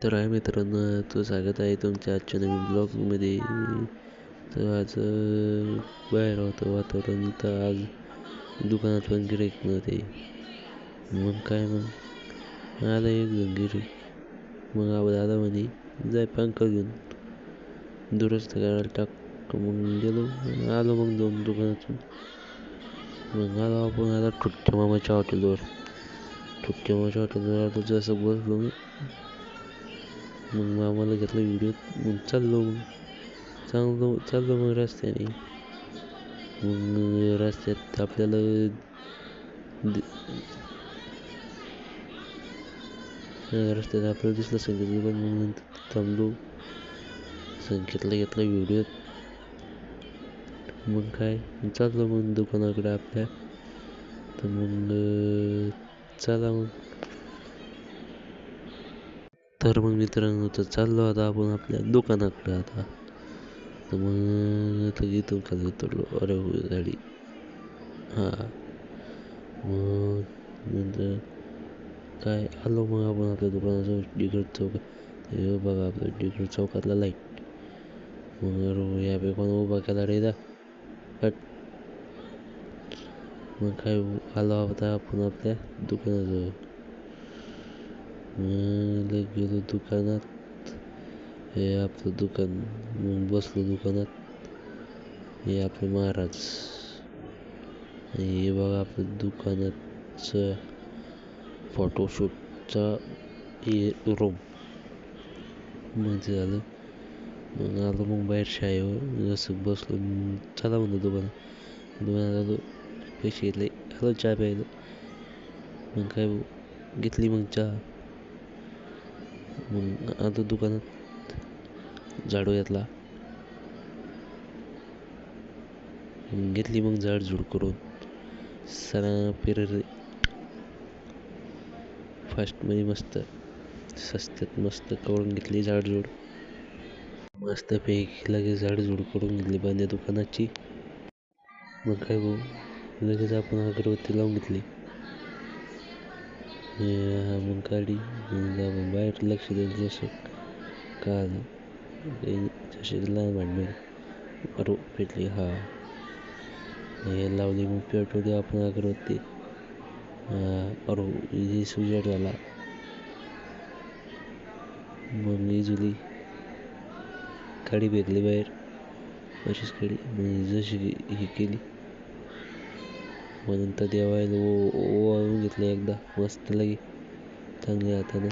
तर आहे मित्रांनो, तो स्वागत आहे तुमच्या आजच्या नवीन ब्लॉगमध्ये. तर आज बाहेर होतं वातावरण, तर आज दुकानात पण गिऱ्हाईक नव्हते. मग काय, मग आला एक जण गिऱ्हाईक. मग दादा म्हणे जाय पंखा घेऊन दुरुस्त करायला टाक. मग गेलो, आलो मग जाऊन दुकानातून. मग आलो आपण आता ठुटक्या मामाच्या हॉटेलवर. ठुटक्या मामाच्या हॉटेलवर आलो, जसं बसलो मग मामाला घेतला व्हिडिओ. मग चाललो मग रस्त्याने. मग रस्त्यात आपल्याला दिसलं संकेत दुकान. मग नंतर थांबलो, संकेतला घेतला व्हिडिओ. मग काय चाललो मग दुकानाकडे आपल्या. तर मग चला मग. तर मग मित्रांनो, तर चाललो आता आपण आपल्या दुकानाकडे आता. तर मग इथून खाली उतरलो. अरे गाडी मग नंतर काय आलो मग आपण आपल्या दुकानाजवळ डिग्रज चौकात. हे बघा आपलं डिग्रज चौकातला लाईट. मग यापे कोण उभा केला रे हट. मग काय आलो आता आपण आपल्या दुकानाजवळ. मग गेलो दुकानात. हे आपलं दुकान. मग बसलो दुकानात. हे आपले महाराज. हे बघा आपलं दुकानाचं फोटोशूटचा रूम. मग ते झालं. मग आलो मग बाहेर शाळेवर. जसं बसलो, चला म्हणलं दुकानात आलो. पैसे घेतले, आलो चहा प्यायला. मग काय घेतली मग चहा. मग आलो दुकानात, झाडू घेतला. घेतली मग झाडझूड करून सरा फिरले फास्टमध्ये. मस्त स्वस्तात मस्त करून घेतली झाडझूड. मस्त पैकी लगेच झाडझूड करून घेतली बांध्या दुकानाची. मग काय लगेच आपण अगरबत्ती लावून घेतली. मग गाडी आपण बाहेर लक्ष द्यायचं. जसं का जसे लहान भांडण अरे पेटली. हे लावली. मग पेटवली आपण अगरबत्ती. अरे सुजाट झाला. मग इजुली गाडी फेकली बाहेर. अशीच गाडी मग जशी ही केली. मग नंतर देवायला ओवाळून घेतलं एकदा मस्त लगे चांगल्या हातानं.